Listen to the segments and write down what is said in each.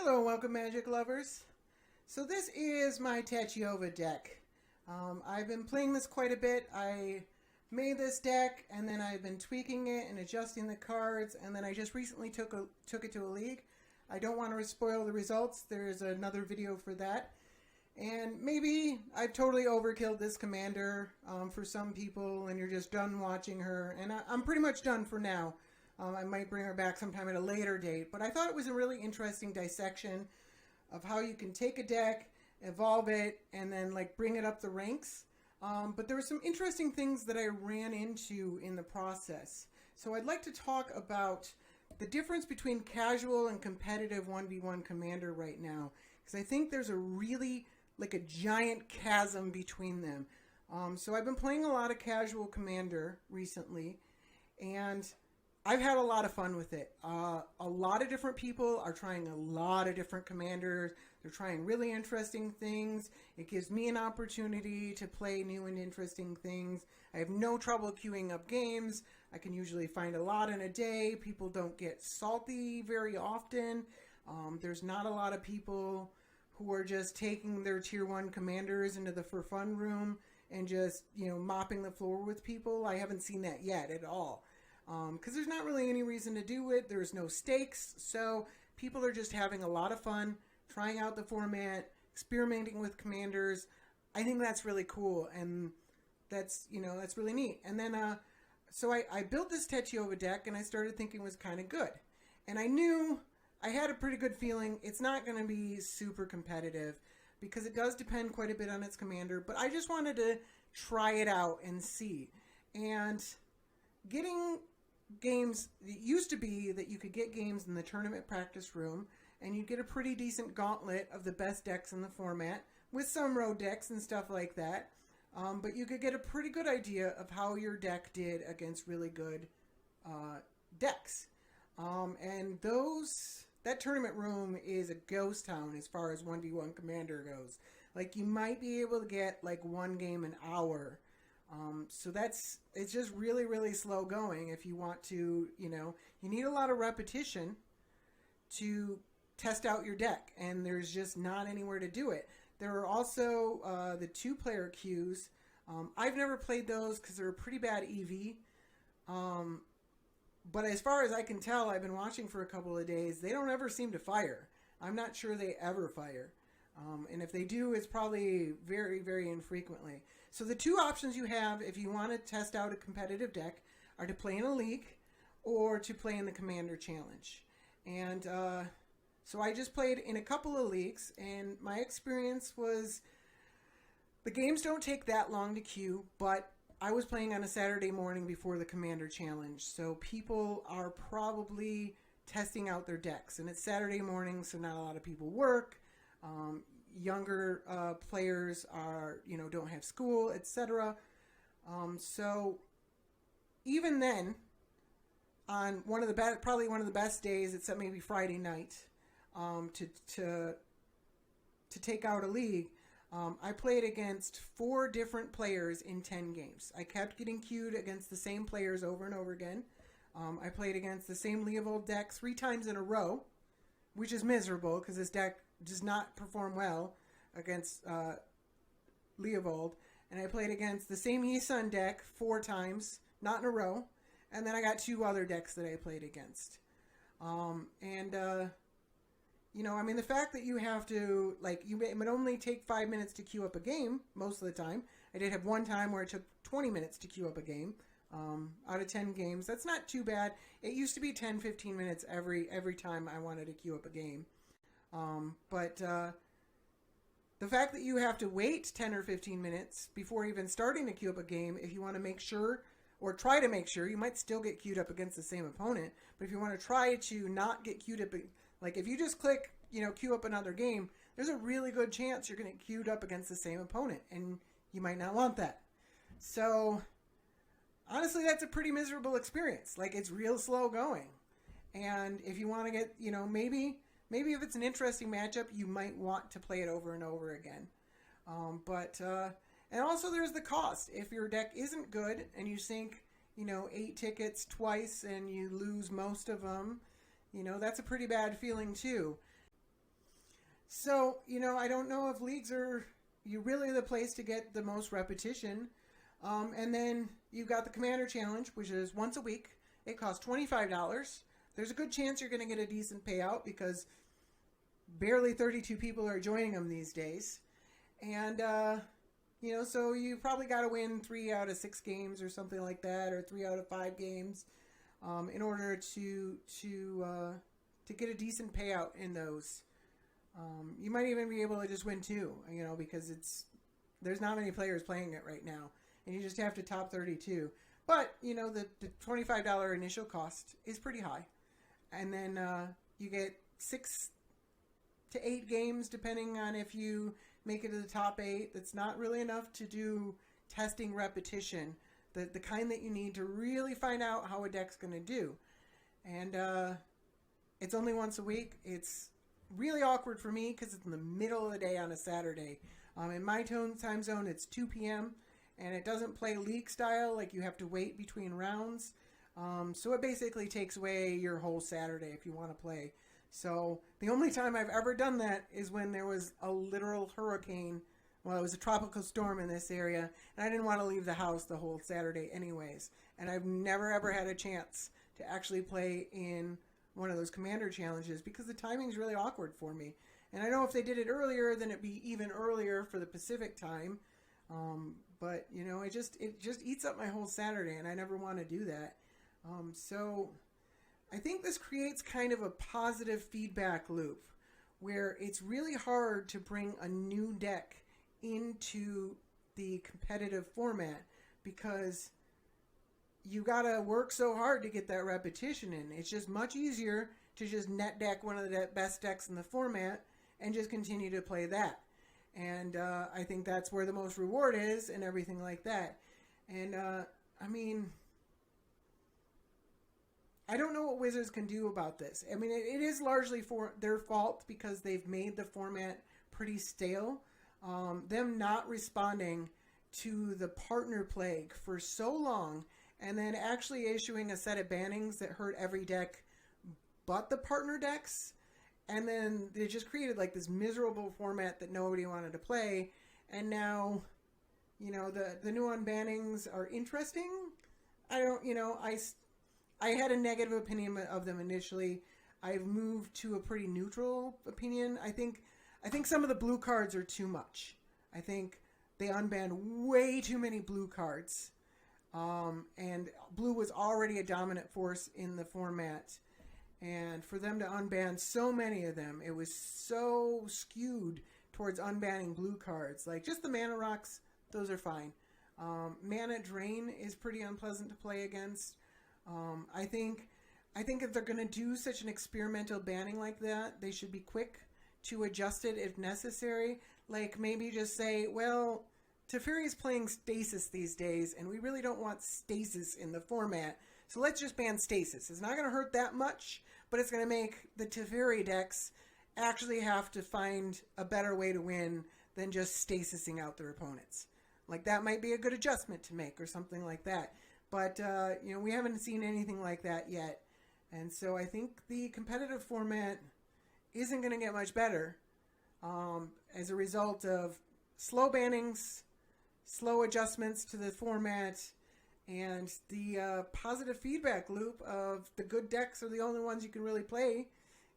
Hello and welcome, Magic lovers. So this is my Tachiova deck. I've been playing this quite a bit. I made this deck and then I've been tweaking it and adjusting the cards, and then I just recently took it to a league. I don't want to spoil the results. There's another video for that. And maybe I've totally overkilled this commander for some people and you're just done watching her. And I'm pretty much done for now. I might bring her back sometime at a later date. But I thought it was a really interesting dissection of how you can take a deck, evolve it, and then bring it up the ranks. But there were some interesting things that I ran into in the process. So I'd like to talk about the difference between casual and competitive 1v1 commander right now. Because I think there's a really, a giant chasm between them. So I've been playing a lot of casual commander recently. And I've had a lot of fun with it. A lot of different people are trying a lot of different commanders. They're trying really interesting things. It gives me an opportunity to play new and interesting things. I have no trouble queuing up games. I can usually find a lot in a day. People don't get salty very often. There's not a lot of people who are just taking their tier 1 commanders into the for fun room and just, mopping the floor with people. I haven't seen that yet at all. Because there's not really any reason to do it. There's no stakes. So people are just having a lot of fun, trying out the format, experimenting with commanders. I think that's really cool. And that's really neat. And then, so I built this Tachiova deck and I started thinking it was kind of good. And I knew I had a pretty good feeling it's not going to be super competitive because it does depend quite a bit on its commander. But I just wanted to try it out and see. And getting games, it used to be that you could get games in the tournament practice room and you'd get a pretty decent gauntlet of the best decks in the format with some road decks and stuff like that. But you could get a pretty good idea of how your deck did against really good decks. And that tournament room is a ghost town as far as 1v1 commander goes. You might be able to get one game an hour. So it's just really, really slow going if you want to, you need a lot of repetition to test out your deck, and there's just not anywhere to do it. There are also the 2-player queues. I've never played those because they're a pretty bad EV. But as far as I can tell, I've been watching for a couple of days. They don't ever seem to fire. I'm not sure they ever fire. And if they do, it's probably very, very infrequently. So the two options you have if you want to test out a competitive deck are to play in a league or to play in the Commander Challenge. And so I just played in a couple of leagues, and my experience was the games don't take that long to queue, but I was playing on a Saturday morning before the Commander Challenge, so people are probably testing out their decks. And it's Saturday morning, so not a lot of people work. Younger players don't have school, etc. So even then, on probably one of the best days, except maybe Friday night, to take out a league, I played against 4 different players in 10 games. I kept getting queued against the same players over and over again. I played against the same Leovold deck 3 times in a row, which is miserable because this deck does not perform well against Leovold. And I played against the same Yisun deck 4 times, not in a row. And then I got 2 other decks that I played against. The fact that you have to, it would only take 5 minutes to queue up a game most of the time. I did have one time where it took 20 minutes to queue up a game. Out of 10 games, that's not too bad. It used to be 10-15 minutes every time I wanted to queue up a game. But the fact that you have to wait 10 or 15 minutes before even starting to queue up a game, if you want to make sure, or try to make sure, you might still get queued up against the same opponent, but if you want to try to not get queued up, if you just click, queue up another game, there's a really good chance you're going to get queued up against the same opponent, and you might not want that. So honestly, that's a pretty miserable experience. It's real slow going. And if you want to get, maybe if it's an interesting matchup, you might want to play it over and over again. And also there's the cost. If your deck isn't good and you sink, 8 tickets twice and you lose most of them, that's a pretty bad feeling too. So, I don't know if leagues are you really the place to get the most repetition. And then you've got the Commander Challenge, which is once a week. It costs $25. There's a good chance you're going to get a decent payout because barely 32 people are joining them these days. And, so you probably got to win 3 out of 6 games or something like that, or 3 out of 5 games in order to get a decent payout in those. You might even be able to just win 2, because there's not many players playing it right now. And you just have to top 32. But, the $25 initial cost is pretty high. And then you get 6 to 8 games, depending on if you make it to the top 8. That's not really enough to do testing repetition, the kind that you need to really find out how a deck's going to do. And it's only once a week. It's really awkward for me because it's in the middle of the day on a Saturday. In my time zone, it's 2 p.m., and it doesn't play league style, like you have to wait between rounds. So it basically takes away your whole Saturday if you want to play. So the only time I've ever done that is when there was a literal hurricane. Well, it was a tropical storm in this area, and I didn't want to leave the house the whole Saturday anyways. And I've never ever had a chance to actually play in one of those Commander challenges because the timing's really awkward for me. And I know if they did it earlier, then it'd be even earlier for the Pacific time. But it just eats up my whole Saturday, and I never want to do that. So I think this creates kind of a positive feedback loop where it's really hard to bring a new deck into the competitive format because you got to work so hard to get that repetition in. It's just much easier to just net deck one of the best decks in the format and just continue to play that. And I think that's where the most reward is and everything like that. And I don't know what Wizards can do about this. I mean, it is largely for their fault because they've made the format pretty stale. Them not responding to the partner plague for so long and then actually issuing a set of bannings that hurt every deck but the partner decks. And then they just created like this miserable format that nobody wanted to play. And now, the new unbannings are interesting. I had a negative opinion of them initially. I've moved to a pretty neutral opinion. I think some of the blue cards are too much. I think they unbanned way too many blue cards. And blue was already a dominant force in the format. And for them to unban so many of them, it was so skewed towards unbanning blue cards. Like, just the mana rocks, those are fine. Mana drain is pretty unpleasant to play against. I think if they're going to do such an experimental banning like that, they should be quick to adjust it if necessary. Like, maybe just say, well, Teferi's playing Stasis these days, and we really don't want Stasis in the format. So let's just ban Stasis. It's not going to hurt that much, but it's going to make the Teferi decks actually have to find a better way to win than just Stasising out their opponents. Like, that might be a good adjustment to make or something like that. But, we haven't seen anything like that yet. And so I think the competitive format isn't going to get much better as a result of slow bannings, slow adjustments to the format, and the positive feedback loop of the good decks are the only ones you can really play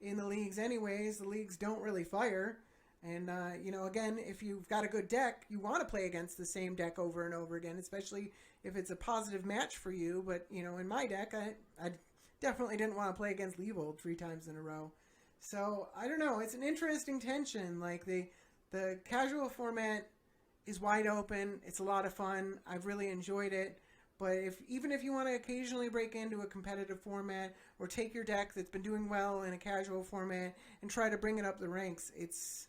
in the leagues anyways. The leagues don't really fire. And, again, if you've got a good deck, you want to play against the same deck over and over again, especially if it's a positive match for you. But, in my deck, I definitely didn't want to play against Leovold 3 times in a row. So, I don't know. It's an interesting tension. Like, the casual format is wide open. It's a lot of fun. I've really enjoyed it. But even if you want to occasionally break into a competitive format or take your deck that's been doing well in a casual format and try to bring it up the ranks, it's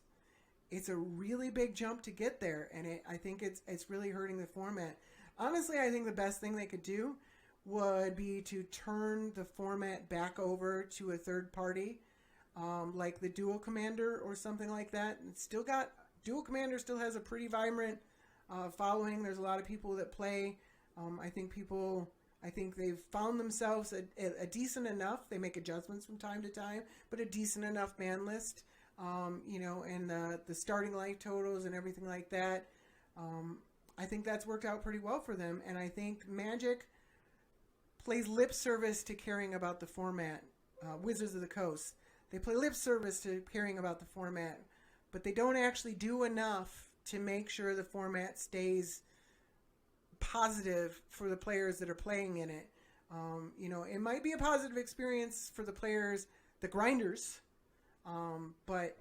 a really big jump to get there, and I think it's really hurting the format. Honestly, I think the best thing they could do would be to turn the format back over to a third party, like the Dual Commander or something like that. Dual Commander still has a pretty vibrant following. There's a lot of people that play. I think they've found themselves a decent enough, they make adjustments from time to time, but a decent enough ban list you know, and the starting life totals and everything like that. I think that's worked out pretty well for them, and I think Magic plays lip service to caring about the format. Wizards of the Coast, they play lip service to caring about the format, but they don't actually do enough to make sure the format stays positive for the players that are playing in it. You know, it might be a positive experience for the players, the grinders, but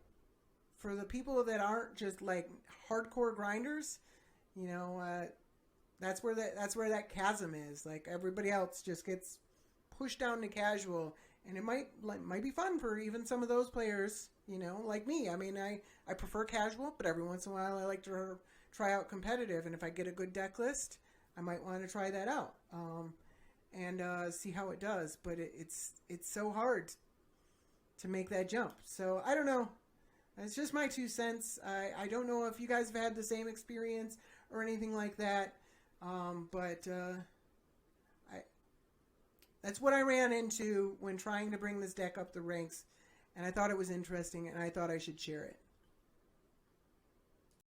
for the people that aren't just like hardcore grinders, you know, that's where that chasm is. Like everybody else just gets pushed down to casual, and it might be fun for even some of those players, you know, like me. I mean, I prefer casual, but every once in a while I like to try out competitive, and if I get a good deck list, I might want to try that out and see how it does. But it's so hard to make that jump. So I don't know. It's just my 2 cents. I don't know if you guys have had the same experience or anything like that, but that's what I ran into when trying to bring this deck up the ranks, and I thought it was interesting, and I thought I should share it.